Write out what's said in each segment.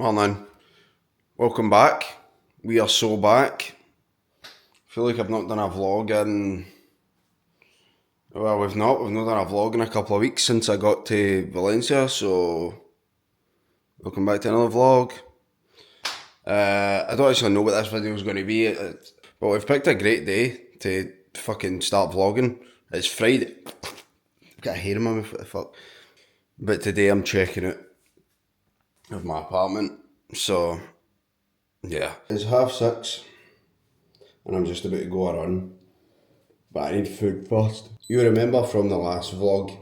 Morning. Welcome back. We are so back. I feel like I've not done a vlog in... Well, we've not done a vlog in a couple of weeks since I got to Valencia, so... Welcome back to another vlog. I don't actually know what this video is going to be, but we've picked a great day to fucking start vlogging. It's Friday. I've got a hair in my mouth, what the fuck. But today I'm checking it of my apartment, so yeah. It's 6:30 and I'm just about to go a run, but I need food first. You remember from the last vlog,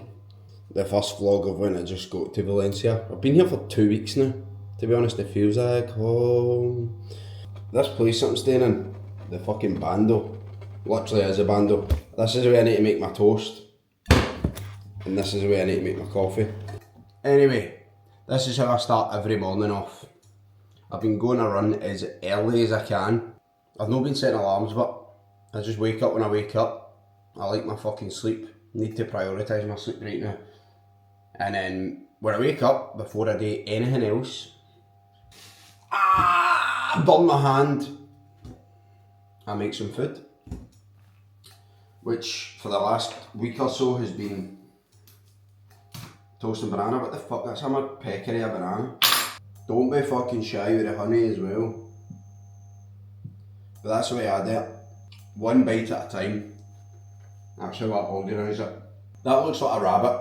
the first vlog of when I just got to Valencia? I've been here for 2 weeks now. To be honest, it feels like home. This place I'm staying in, the fucking bando, literally is a bando. This is where I need to make my toast, and this is where I need to make my coffee. Anyway, this is how I start every morning off. I've been going to run as early as I can. I've not been setting alarms, but I just wake up when I wake up. I like my fucking sleep. Need to prioritise my sleep right now. And then when I wake up, before I do anything else, I burn my hand. I make some food, which for the last week or so has been toast and banana. What the fuck, that's how much peccary a banana. Don't be fucking shy with the honey as well. But that's the way I do it. One bite at a time. That's how I organise it. That looks like a rabbit,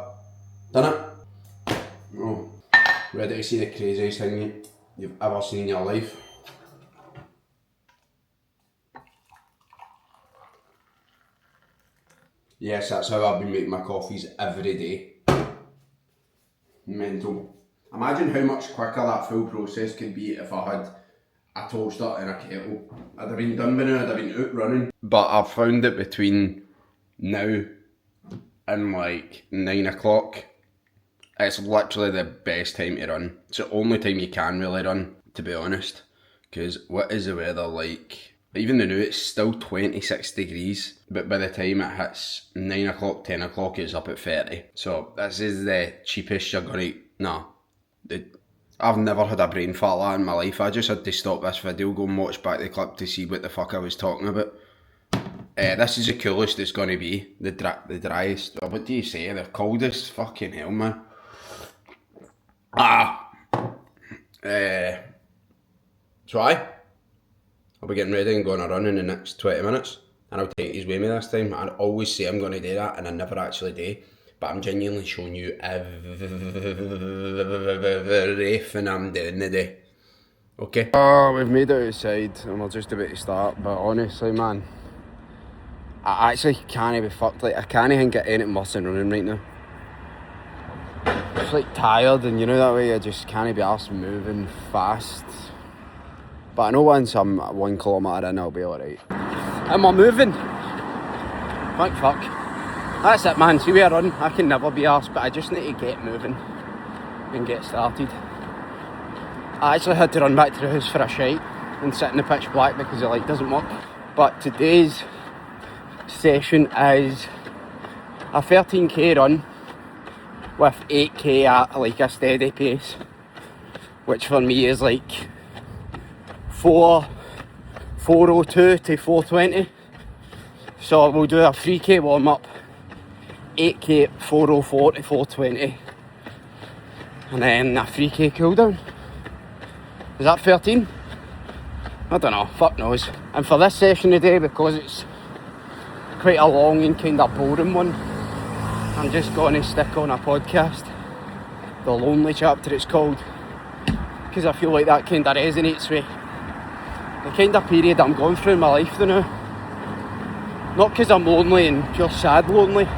doesn't it? Oh, ready to see the craziest thing you've ever seen in your life. Yes, that's how I've been making my coffees every day. Mental. Imagine how much quicker that full process could be if I had a toaster and a kettle. I'd have been done by now, I'd have been out running. But I've found that between now and like 9 o'clock, it's literally the best time to run. It's the only time you can really run, to be honest. Because what is the weather like? Even though now it's still 26 degrees, but by the time it hits 9 o'clock, 10 o'clock, it's up at 30. So this is the cheapest you're gonna... Nah. I've never had a brain fart like that in my life. I just had to stop this video, go and watch back the clip to see what the fuck I was talking about. This is the coolest it's gonna be. The driest... What do you say? The coldest? Fucking hell, man. So I'll be getting ready and going a run in the next 20 minutes, and I'll take his with me this time. I always say I'm going to do that and I never actually do, but I'm genuinely showing you everything I'm doing today. Okay? Oh, we've made it outside and we're just about to start, but honestly, man, I actually can't be fucked. Like, I can't even get anything worse than running right now. I'm just like tired, and you know that way I just can't be arsed moving fast. But I know once I'm 1 kilometre in, I'll be alright. And we're moving. Thank fuck. That's it, man. See where I run, I can never be arsed, but I just need to get moving and get started. I actually had to run back to the house for a shite and sit in the pitch black because the light doesn't work. But today's session is a 13k run with 8k at like a steady pace, which for me is like 4:02 to 4:20. So we'll do a 3k warm up, 8k 4:04 to 4:20, and then a 3k cool down. Is that 13? I don't know, fuck knows. And for this session today, because it's quite a long and kind of boring one, I'm just going to stick on a podcast. The Lonely chapter it's called, because I feel like that kind of resonates with the kind of period I'm going through in my life now. Not because I'm lonely and pure sad lonely,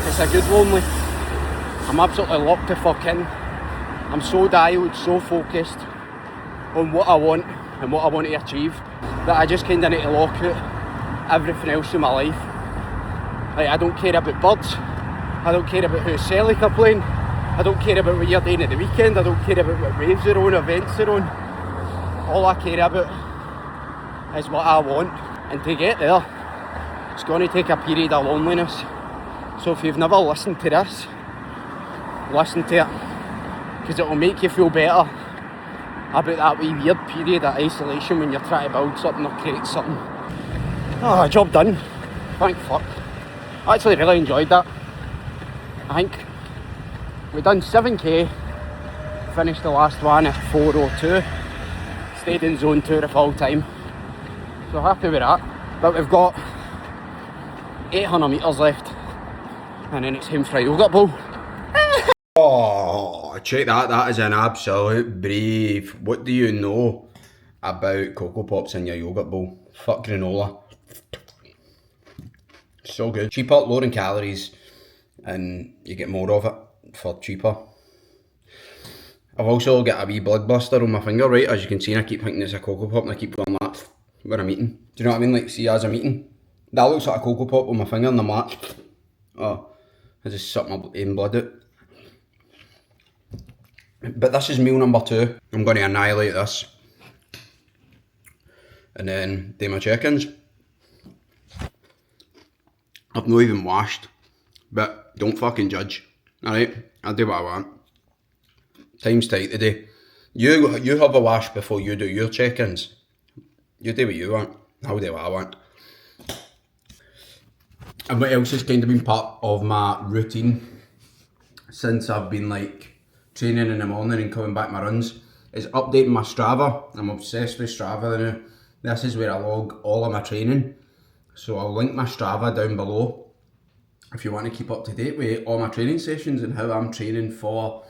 it's a good lonely. I'm absolutely locked the fuck in. I'm so dialed, so focused on what I want and what I want to achieve, that I just kind of need to lock out everything else in my life. Like, I don't care about birds, I don't care about who's Celtic are playing, I don't care about what you're doing at the weekend, I don't care about what raves are on, events are on. All I care about is what I want, and to get there, it's going to take a period of loneliness. So if you've never listened to this, listen to it, because it will make you feel better about that wee weird period of isolation when you're trying to build something or create something. Oh, job done. Thank fuck. I actually really enjoyed that. I think we done 7k, finished the last one at 4:02, stayed in zone 2 the full time. So happy with that. But we've got 800 metres left, and then it's home for a yogurt bowl. Oh, check that, that is an absolute brave. What do you know about Cocoa Pops in your yogurt bowl? Fuck granola. So good. Cheaper, lower in calories, and you get more of it for cheaper. I've also got a wee blood buster on my finger, right? As you can see, and I keep thinking it's a Cocoa Pop, and I keep going like when I'm eating. Do you know what I mean? Like, see, as I'm eating, that looks like a Cocoa Pop on my finger, and I'm like, oh, I just suck my own blood out. But this is meal number 2. I'm going to annihilate this, and then do my check-ins. I've not even washed, but don't fucking judge, alright? I'll do what I want. Time's tight today. You have a wash before you do your check-ins. You do what you want, I'll do what I want. And what else has kind of been part of my routine since I've been like training in the morning and coming back my runs is updating my Strava. I'm obsessed with Strava now. This is where I log all of my training. So I'll link my Strava down below if you want to keep up to date with all my training sessions and how I'm training for.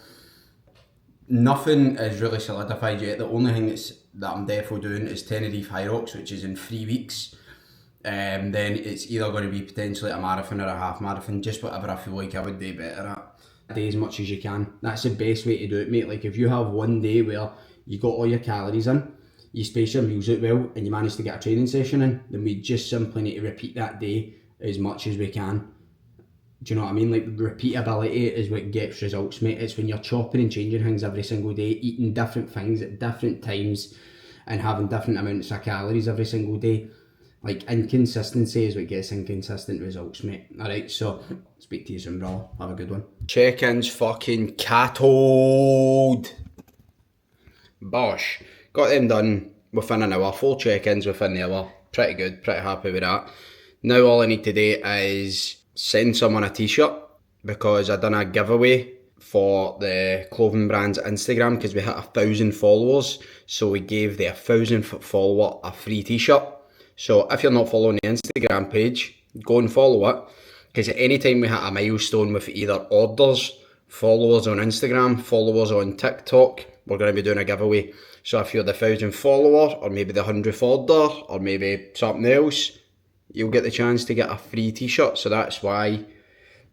Nothing is really solidified yet. The only thing that I'm definitely doing is Tenerife High Rocks, which is in 3 weeks. Then it's either going to be potentially a marathon or a half marathon, just whatever I feel like I would do better at. Day as much as you can. That's the best way to do it, mate. Like if you have one day where you got all your calories in, you space your meals out well, and you manage to get a training session in, then we just simply need to repeat that day as much as we can. Do you know what I mean? Like, repeatability is what gets results, mate. It's when you're chopping and changing things every single day, eating different things at different times, and having different amounts of calories every single day. Like, inconsistency is what gets inconsistent results, mate. Alright, so, speak to you soon, bro. Have a good one. Check-ins fucking cattled. Bosh. Got them done within an hour. 4 check-ins within the hour. Pretty good, pretty happy with that. Now all I need to do is send someone a t-shirt, because I done a giveaway for the clothing brand's Instagram because we hit 1,000 followers, so we gave the 1,000th follower a free t-shirt. So if you're not following the Instagram page, go and follow it, because at any time we hit a milestone with either orders, followers on Instagram, followers on TikTok, we're going to be doing a giveaway. So if you're the 1,000th follower, or maybe the 100th order, or maybe something else, you'll get the chance to get a free t-shirt. So that's why,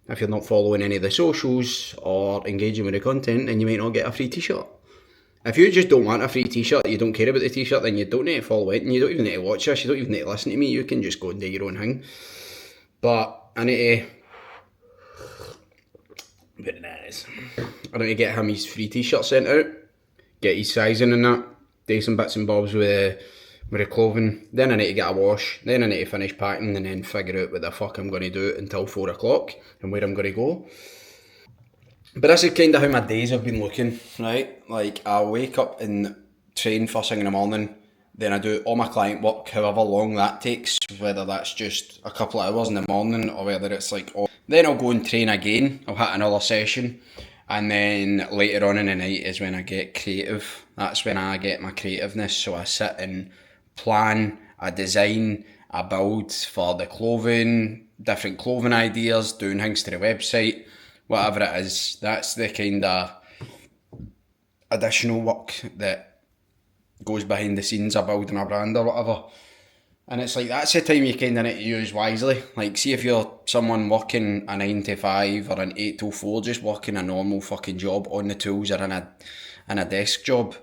if you're not following any of the socials or engaging with the content, then you might not get a free t-shirt. If you just don't want a free t-shirt, you don't care about the t-shirt, then you don't need to follow it, and you don't even need to watch this, you don't even need to listen to me, you can just go and do your own thing. But I need to get him his free t-shirt sent out, get his sizing and that, do some bits and bobs with the clothing, then I need to get a wash, then I need to finish packing, and then figure out what the fuck I'm going to do until 4 o'clock and where I'm going to go. But this is kind of how my days have been looking, right? Like, I wake up and train first thing in the morning, then I do all my client work, however long that takes, whether that's just a couple of hours in the morning or whether it's like, then I'll go and train again, I'll hit another session, and then later on in the night is when I get creative. That's when I get my creativeness, so I sit and plan, I design, I build for the clothing, different clothing ideas, doing things to the website, whatever it is. That's the kind of additional work that goes behind the scenes of building a brand or whatever. And it's like, that's the time you kind of need to use wisely. Like, see if you're someone working a 9 to 5 or an 8 to 4, just working a normal fucking job on the tools or in a desk job,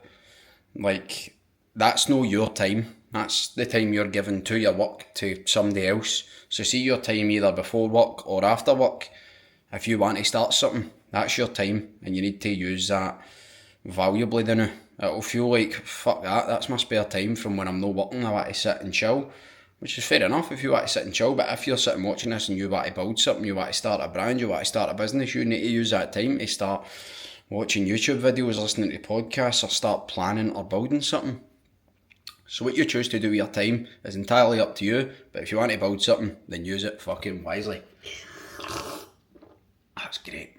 like, that's no your time. That's the time you're giving to your work to somebody else. So see your time either before work or after work. If you want to start something, that's your time, and you need to use that valuably now. It'll feel like, fuck that, that's my spare time from when I'm not working. I want to sit and chill, which is fair enough if you want to sit and chill, but if you're sitting watching this and you want to build something, you want to start a brand, you want to start a business, you need to use that time to start watching YouTube videos, listening to podcasts, or start planning or building something. So what you choose to do with your time is entirely up to you, but if you want to build something, then use it fucking wisely. That's great.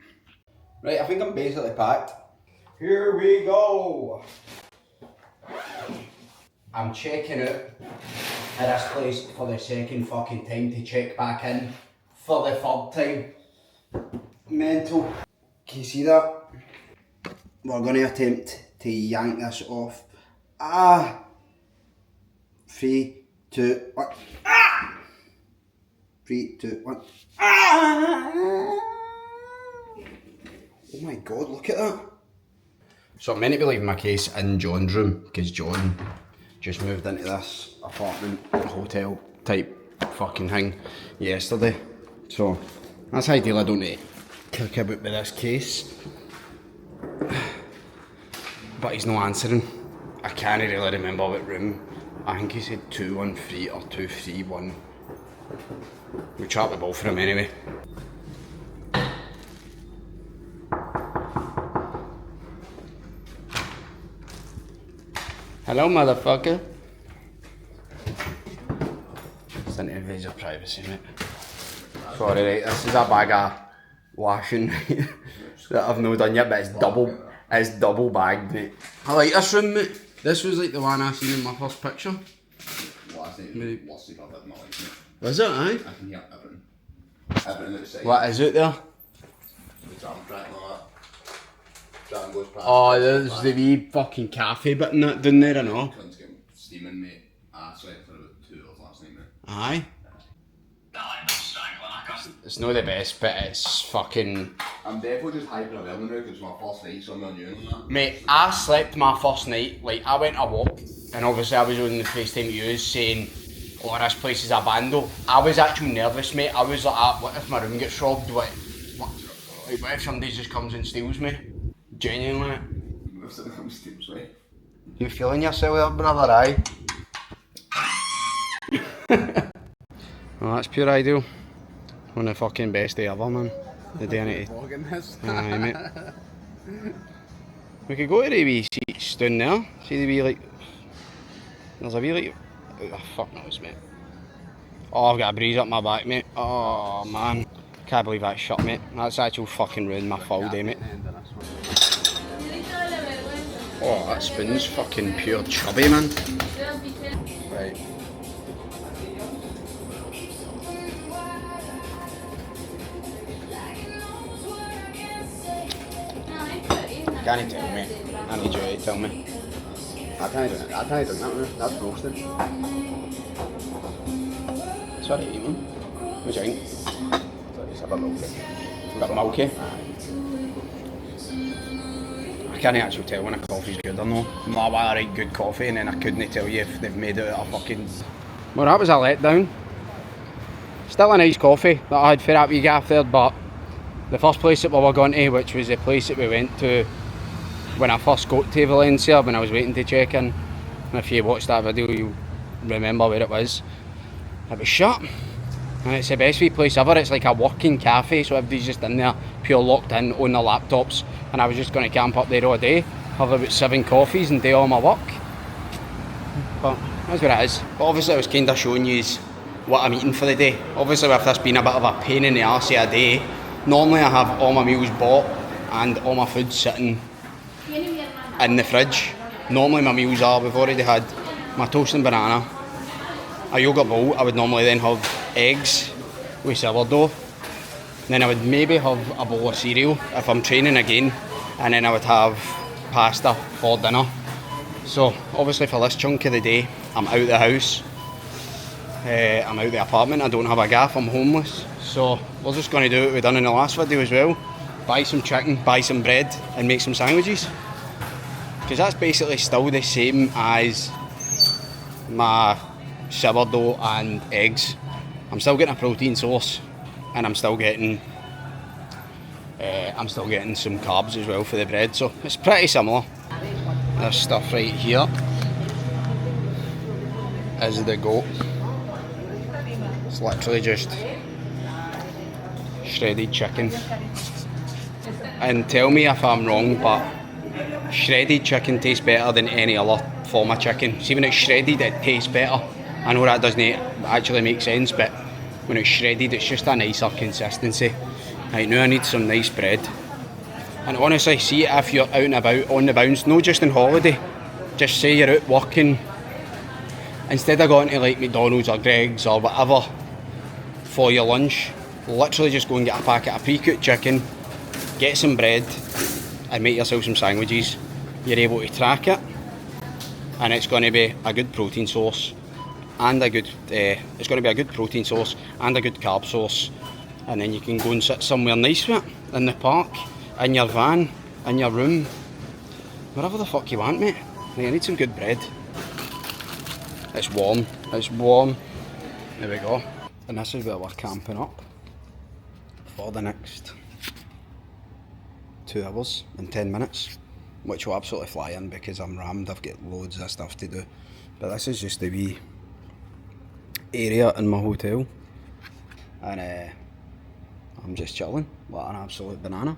Right, I think I'm basically packed. Here we go. I'm checking out at this place for the second fucking time to check back in for the third time. Mental. Can you see that? We're going to attempt to yank this off. 3, 2, 1. 3, 2, 1. Oh my god, look at that. So I'm meant to be leaving my case in John's room because John just moved into this apartment, hotel type fucking thing yesterday. So that's ideal. I don't need to kick about with this case. But he's not answering. I can't really remember what room. I think he said 213 or 231. We chat the ball for him anyway. Hello, motherfucker. It's an invade of privacy, mate. Sorry, right, this is a bag of washing that I've not done yet, but it's double bagged, mate. I like this room, mate. This was like the one I seen in my first picture. Last night, worst sleep I've had in my life, mate. Was it, aye? I can hear everything. Everything outside. What is it there? The tram track and all that. Tram goes past. Oh, there's the wee fucking cafe bit in that down there, I know. Cunt's getting steaming, mate. I slept for about 2 hours last night, mate. Aye. It's not the best, but it's fucking... I'm definitely just hyping a well now because it's my first night, so I'm not new and that. Mate, I slept my first night, like I went a walk, and obviously I was on the FaceTime with you saying, oh, this place is a bando. I was actually nervous, mate. I was like, what if my room gets robbed? What if somebody just comes and steals me? Genuinely. If something comes steals me. You feeling yourself there, brother, aye? Well, that's pure ideal. One of the fucking best day ever, man. The day I need to... Vlogging this. Aye, mate. We could go to the wee seats down there. See the wee, like... There's a wee, like... Oh, fuck knows, mate. Oh, I've got a breeze up my back, mate. Oh, man. Can't believe that's shut, mate. That's actually fucking ruined my full day, mate. Oh, that spoon's fucking pure chubby, man. Right. Can you tell me? I need you to tell me. I can't do that, man. That's roasted. Sorry, man. What do you think? It's a bit milky. A bit milky? I can't actually tell when a coffee's good or not. I want a right good coffee and then I couldn't tell you if they've made it out of fucking... Well, that was a letdown. Still a nice coffee that I had for that wee gaff there, but the first place that we were going to, which was the place that we went to when I first got to Valencia, when I was waiting to check in, and if you watched that video you'll remember where it was. It was shut, and it's the best wee place ever. It's like a working cafe, so everybody's just in there, pure locked in on their laptops, and I was just going to camp up there all day, have about 7 coffees and do all my work. But that's what it is. But obviously I was kind of showing you what I'm eating for the day. Obviously with this being a bit of a pain in the arse of a day, normally I have all my meals bought and all my food sitting in the fridge. Normally my meals are, we've already had my toast and banana, a yogurt bowl. I would normally then have eggs with sourdough. Then I would maybe have a bowl of cereal if I'm training again, and then I would have pasta for dinner. So obviously for this chunk of the day, I'm out of the house. I'm out of the apartment, I don't have a gaff, I'm homeless. So we're just going to do what we done in the last video as well. Buy some chicken, buy some bread and make some sandwiches. Because that's basically still the same as my sourdough and eggs. I'm still getting a protein source and I'm still getting some carbs as well for the bread. So it's pretty similar. This stuff right here is the goat. It's literally just shredded chicken and tell me if I'm wrong, but shredded chicken tastes better than any other form of chicken. See, when it's shredded, it tastes better. I know that doesn't actually make sense, but when it's shredded, it's just a nicer consistency. Right, now I need some nice bread. And honestly, see, if you're out and about on the bounce, not just on holiday, just say you're out working, instead of going to like McDonald's or Greg's or whatever for your lunch, literally just go and get a packet of pre-cooked chicken, get some bread, and make yourself some sandwiches. You're able to track it, and it's going to be a good protein source, and a good it's going to be a good protein source and a good carb source. And then you can go and sit somewhere nice with it, in the park, in your van, in your room, wherever the fuck you want, mate. Now, you need some good bread. It's warm. It's warm. There we go. And this is where we're camping up for the next 2 hours and 10 minutes, which will absolutely fly in because I'm rammed. I've got loads of stuff to do. But this is just the wee area in my hotel, and I'm just chilling like an absolute banana.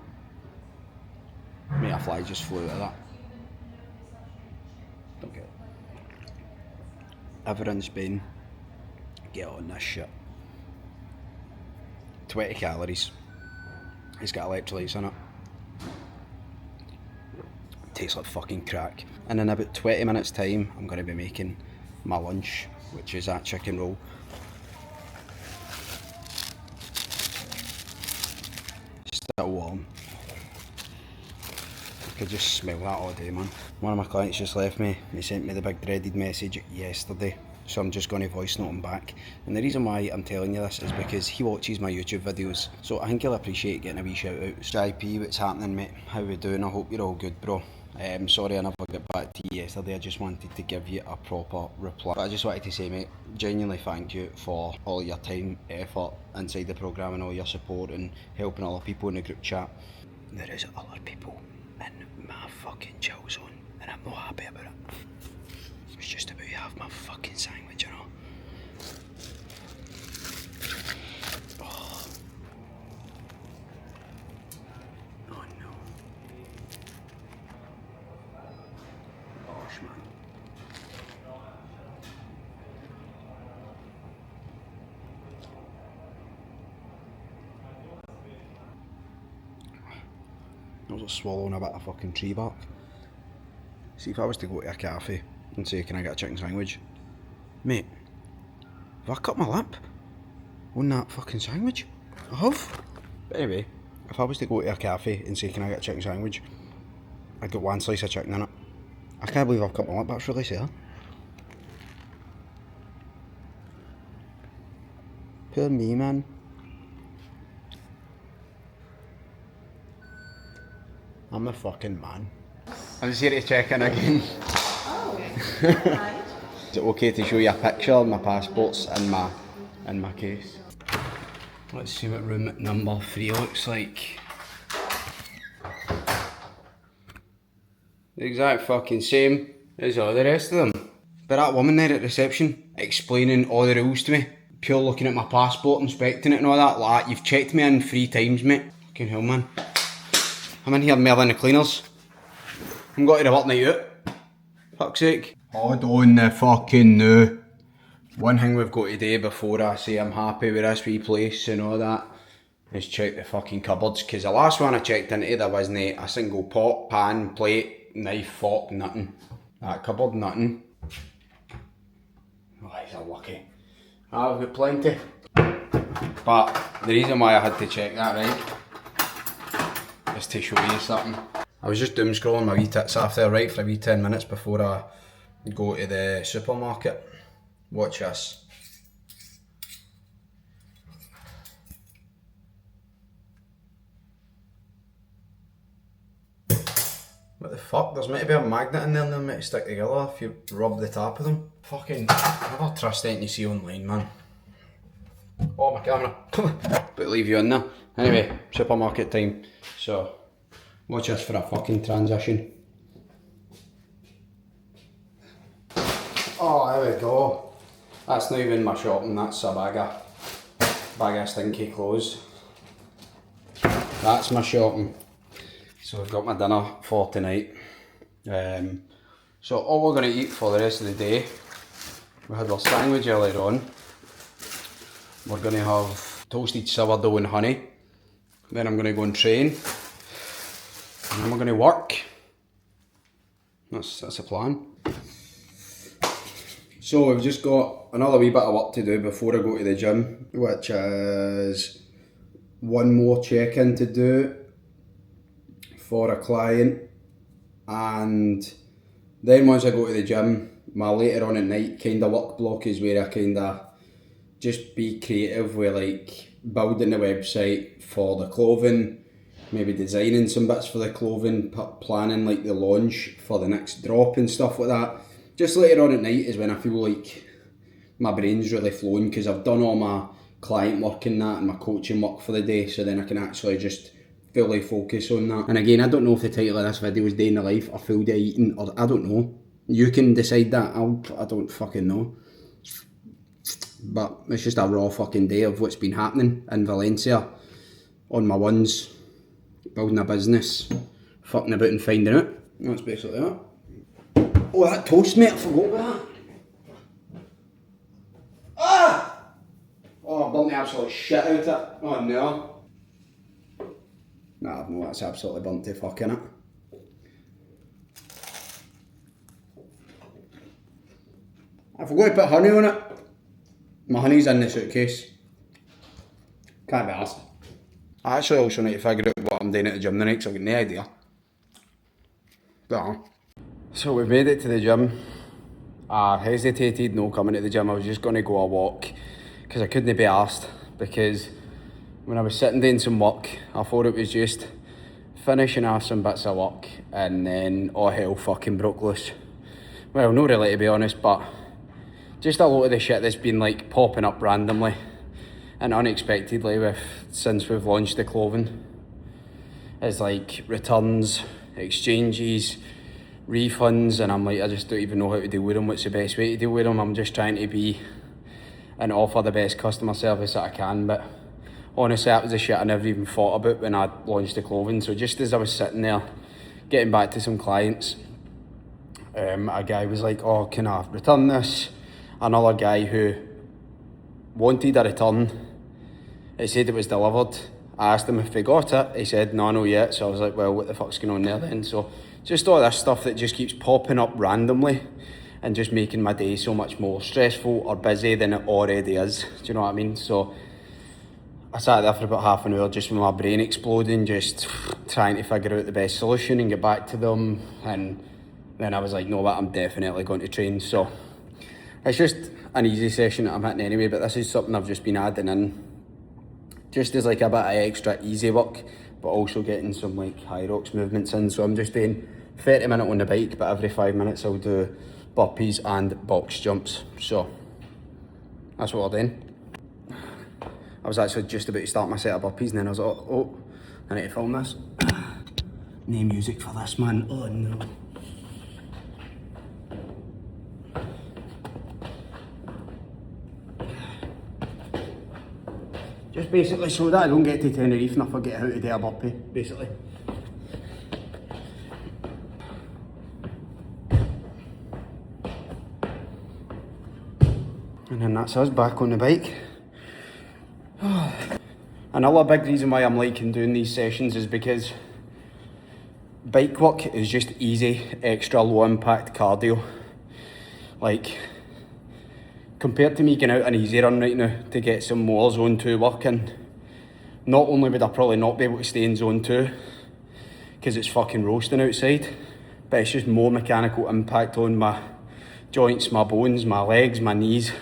Mate, a fly just flew out of that. Okay. Everyone's been get on this shit. 20 calories. It's got electrolytes in it. Tastes like fucking crack. And in about 20 minutes time, I'm going to be making my lunch, which is that chicken roll. Still warm. I could just smell that all day, man. One of my clients just left me. He sent me the big dreaded message yesterday, so I'm just going to voice note him back. And the reason why I'm telling you this is because he watches my YouTube videos, so I think he'll appreciate getting a wee shout out. JP, what's happening, mate? How we doing? I hope you're all good, bro. Sorry I never got back to you yesterday. I just wanted to give you a proper reply. But I just wanted to say, mate, genuinely thank you for all your time, effort inside the programme and all your support and helping other people in the group chat. There is other people in my fucking chill zone and I'm not happy about it. It's just about to have my fucking sandwich, you know. Oh. Oh no. Gosh, man. I was just swallowing a bit of fucking tree bark. See, if I was to go to a cafe and say, can I get a chicken sandwich? Mate, have I cut my lip on that fucking sandwich? I have. But anyway, if I was to go to a cafe and say, can I get a chicken sandwich? I'd get one slice of chicken in it. I can't believe I've cut my lip, that's really sad. Poor me, man. I'm a fucking man. I'm just here to check in again. Oh, right. Is it okay to show you a picture of my passports in my case? Let's see what room number 3 looks like. The exact fucking same as all the rest of them. But that woman there at reception explaining all the rules to me, pure looking at my passport, inspecting it and all that, like, you've checked me in 3 times, mate. Fucking hell, man. I'm in here more than the cleaners. I'm going to the work night out. Fuck's sake. Hold on the fucking now. One thing we've got to do before I say I'm happy with this wee place and all that is check the fucking cupboards, because the last one I checked into there wasn't a single pot, pan, plate, knife, fork, nothing. That cupboard, nothing. Oh, he's unlucky. I've got plenty. But the reason why I had to check that, right, is to show you something. I was just doom scrolling my wee tits after, right, for a wee 10 minutes before I go to the supermarket. Watch this. What the fuck? There's meant to be a magnet in there and they're meant to stick together if you rub the top of them. Fucking never trust anything you see online, man. Oh, my camera. But leave you in there. Anyway, supermarket time. So, watch this for a fucking transition. Oh, there we go. That's not even my shopping, that's a bag of stinky clothes. That's my shopping. So I've got my dinner for tonight. So all we're going to eat for the rest of the day, we had our sandwich earlier on. We're going to have toasted sourdough and honey. Then I'm going to go and train. And then we're going to work. That's the plan. So we've just got another wee bit of work to do before I go to the gym, which is one more check-in to do for a client, and then once I go to the gym, my later on at night kind of work block is where I kind of just be creative with like building the website for the clothing, maybe designing some bits for the clothing, planning like the launch for the next drop and stuff like that. Just later on at night is when I feel like my brain's really flowing, because I've done all my client work and that and my coaching work for the day, so then I can actually just fully focus on that. And again, I don't know if the title of this video is Day in the Life or Full Day Eating, or I don't know. You can decide that. I don't fucking know. But it's just a raw fucking day of what's been happening in Valencia on my ones, building a business, fucking about and finding out. That's basically it. Oh, that toast, mate, I forgot about that. Ah! Oh, I burnt the absolute shit out of it. Oh no. Nah, no, that's absolutely burnt to fuck, innit? I forgot to put honey on it. My honey's in the suitcase. Can't be arsed. I actually also need to figure out what I'm doing at the gym tonight, so I've got no idea. But so we've made it to the gym. I hesitated no coming to the gym. I was just going to go a walk because I couldn't be arsed, because when I was sitting doing some work, I thought it was just finishing off some bits of work and then all hell fucking broke loose. Well, not really to be honest, but just a lot of the shit that's been like popping up randomly and unexpectedly since we've launched the clothing is like returns, exchanges, refunds, and I'm like, I just don't even know how to deal with them. What's the best way to deal with them? I'm just trying to be and offer the best customer service that I can, but honestly that was the shit I never even thought about when I launched the clothing. So just as I was sitting there getting back to some clients, a guy was like, oh, can I return this? Another guy who wanted a return, it said it was delivered. I asked him if he got it, he said no yet, so I was like, well, what the fuck's going on there then? So just all this stuff that just keeps popping up randomly and just making my day so much more stressful or busy than it already is. Do you know what I mean? So I sat there for about half an hour just with my brain exploding, just trying to figure out the best solution and get back to them. And then I was like, no, I'm definitely going to train. So it's just an easy session that I'm hitting anyway, but this is something I've just been adding in just as like a bit of extra easy work, but also getting some like high rocks movements in. So I'm just doing 30 minutes on the bike, but every 5 minutes I'll do burpees and box jumps. So that's what we're doing. I was actually just about to start my set of burpees and then I was like, oh, I need to film this. No music for this, man. Oh no. Just basically so that I don't get to Tenerife and I forget how to do a burpee, basically. And then that's us back on the bike. Another big reason why I'm liking doing these sessions is because bike work is just easy, extra low impact cardio. Like, compared to me getting out an easy run right now to get some more zone 2 work in, not only would I probably not be able to stay in zone 2 because it's fucking roasting outside, but it's just more mechanical impact on my joints, my bones, my legs, my knees,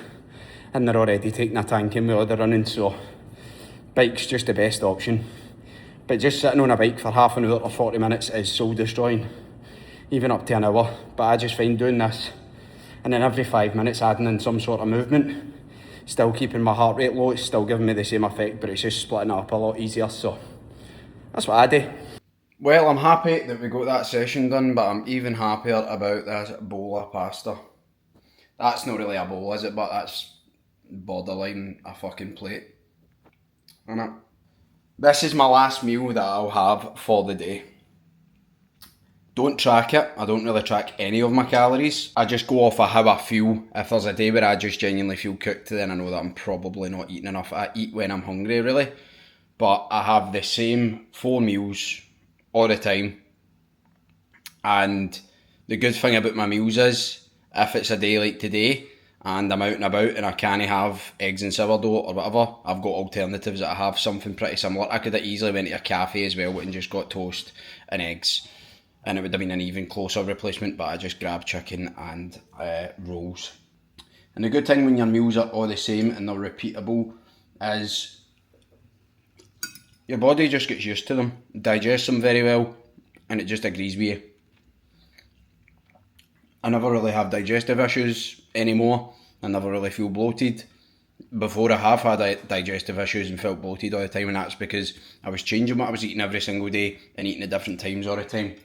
and they're already taking a tanking while they're running, so bike's just the best option. But just sitting on a bike for half an hour or 40 minutes is soul destroying, even up to an hour. But I just find doing this and then every 5 minutes adding in some sort of movement, still keeping my heart rate low, it's still giving me the same effect, but it's just splitting it up a lot easier. So that's what I do. Well, I'm happy that we got that session done, but I'm even happier about this bowl of pasta. That's not really a bowl, is it? But that's borderline a fucking plate. Isn't it? This is my last meal that I'll have for the day. don't track it. I don't really track any of my calories. I just go off of how I feel. If there's a day where I just genuinely feel cooked, then I know that I'm probably not eating enough. I eat when I'm hungry, really. But I have the same 4 meals all the time. And the good thing about my meals is, if it's a day like today, and I'm out and about and I can't have eggs and sourdough or whatever, I've got alternatives that I have something pretty similar. I could have easily went to a cafe as well and just got toast and eggs, and it would have been an even closer replacement, but I just grabbed chicken and rolls. And the good thing when your meals are all the same and they're repeatable is your body just gets used to them, digests them very well, and it just agrees with you. I never really have digestive issues anymore. I never really feel bloated. Before I have had digestive issues and felt bloated all the time, and that's because I was changing what I was eating every single day and eating at different times all the time.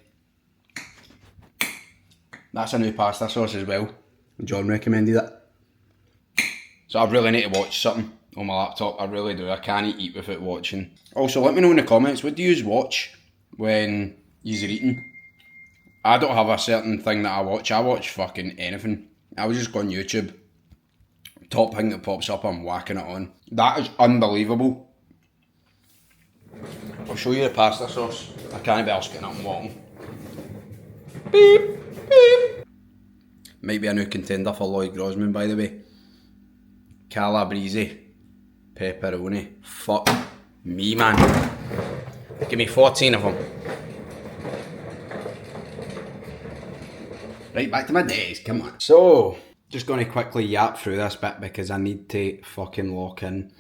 That's a new pasta sauce as well. John recommended it. So I really need to watch something on my laptop. I really do. I can't eat without watching. Also, let me know in the comments, what do you watch when you're eating? I don't have a certain thing that I watch. I watch fucking anything. I will just go on YouTube. Top thing that pops up, I'm whacking it on. That is unbelievable. I'll show you the pasta sauce. I can't be else getting up and walking. Beep, beep. Might be a new contender for Lloyd Grossman, by the way. Calabrese pepperoni. Fuck me, man. Give me 14 of them. Right, back to my days, come on. So, just going to quickly yap through this bit because I need to fucking lock in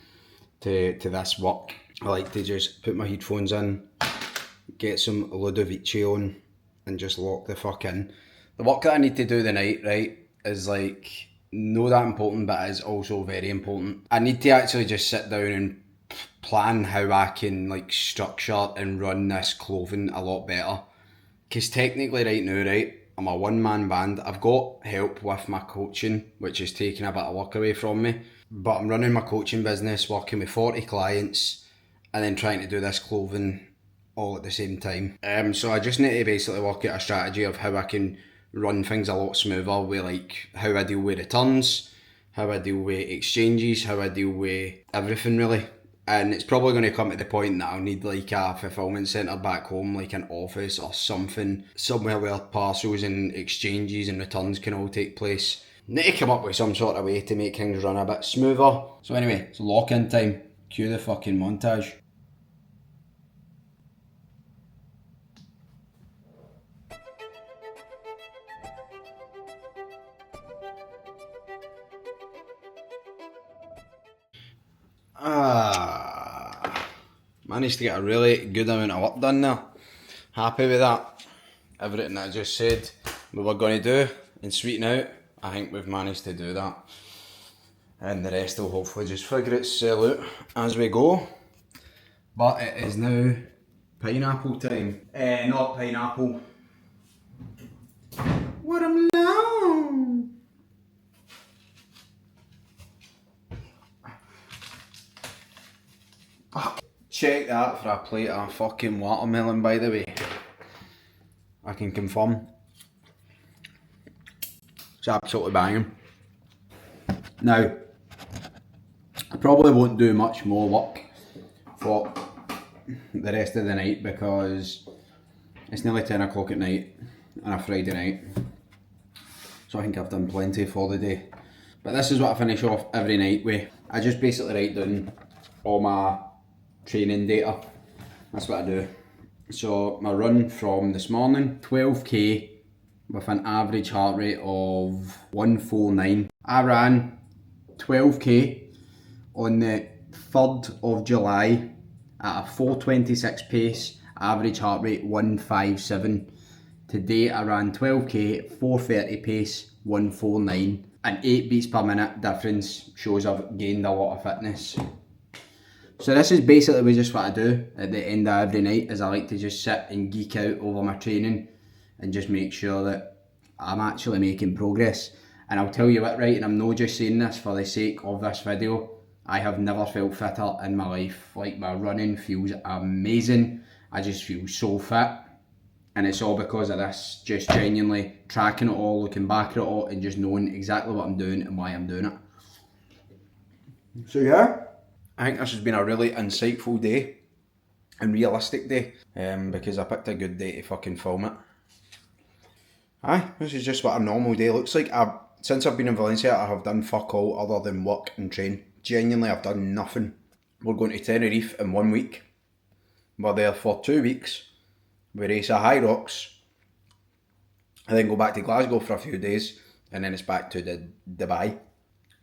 to this work. I like to just put my headphones in, get some Ludovici on, and just lock the fuck in. The work that I need to do tonight, right, is like, not that important, but is also very important. I need to actually just sit down and plan how I can like structure and run this clothing a lot better. Because technically right now, right, I'm a one-man band. I've got help with my coaching, which is taking a bit of work away from me. But I'm running my coaching business, working with 40 clients, and then trying to do this clothing all at the same time. So I just need to basically work out a strategy of how I can run things a lot smoother with like how I deal with returns, how I deal with exchanges, how I deal with everything really. And it's probably going to come to the point that I'll need like a fulfillment centre back home, like an office or something, somewhere where parcels and exchanges and returns can all take place. Need to come up with some sort of way to make things run a bit smoother. So anyway, it's lock-in time. Cue the fucking montage. Managed to get a really good amount of work done there. Happy with that. Everything that I just said we were going to do and sweeten out, I think we've managed to do that. And the rest will hopefully just figure itself out as we go. But it is now pineapple time. Not pineapple. Watermelon. Check that for a plate of fucking watermelon, by the way. I can confirm. It's absolutely banging. Now, I probably won't do much more work for the rest of the night because it's nearly 10 o'clock at night on a Friday night. So I think I've done plenty for the day. But this is what I finish off every night with. I just basically write down all my training data. That's what I do. So my run from this morning, 12k with an average heart rate of 149. I ran 12k on the 3rd of July at a 426 pace, average heart rate 157. Today I ran 12k, 430 pace, 149. An 8 beats per minute difference shows I've gained a lot of fitness. So this is basically just what I do at the end of every night, is I like to just sit and geek out over my training and just make sure that I'm actually making progress. And I'll tell you what, right, and I'm not just saying this for the sake of this video, I have never felt fitter in my life. Like, my running feels amazing. I just feel so fit. And it's all because of this, just genuinely tracking it all, looking back at it all, and just knowing exactly what I'm doing and why I'm doing it. So yeah, I think this has been a really insightful day and realistic day, because I picked a good day to fucking film it. Aye, this is just what a normal day looks like. Since I've been in Valencia, I have done fuck all other than work and train. Genuinely, I've done nothing. We're going to Tenerife in 1 week. We're there for 2 weeks. We race a high rocks. And then go back to Glasgow for a few days. And then it's back to Dubai.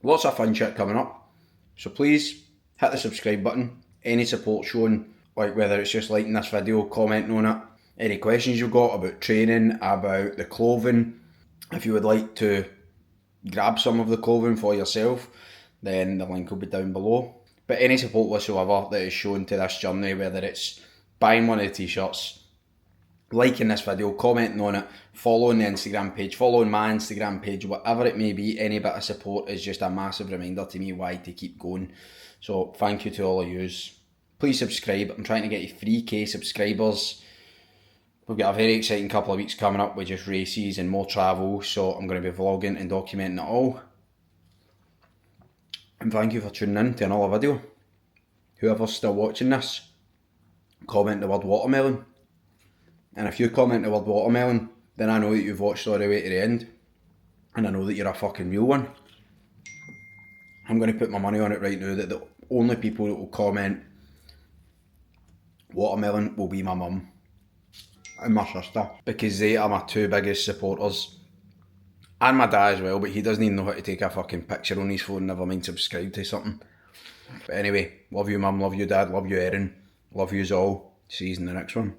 Lots of fun shit coming up. So please, hit the subscribe button. Any support shown, like whether it's just liking this video, commenting on it. Any questions you've got about training, about the clothing. If you would like to grab some of the clothing for yourself, then the link will be down below. But any support whatsoever that is shown to this journey, whether it's buying one of the t-shirts, liking this video, commenting on it, following the Instagram page, following my Instagram page, whatever it may be, any bit of support is just a massive reminder to me why to keep going. So thank you to all of yous. Please subscribe. I'm trying to get you 3k subscribers. We've got a very exciting couple of weeks coming up with just races and more travel, so I'm going to be vlogging and documenting it all. And thank you for tuning in to another video. Whoever's still watching this, comment the word watermelon. And if you comment the word watermelon, then I know that you've watched all the way to the end. And I know that you're a fucking real one. I'm going to put my money on it right now that the only people that will comment watermelon will be my mum and my sister, because they are my two biggest supporters, and my dad as well, but he doesn't even know how to take a fucking picture on his phone, never mind subscribe to something. But anyway, love you mum, love you dad, love you Erin, love yous all. See you in the next one.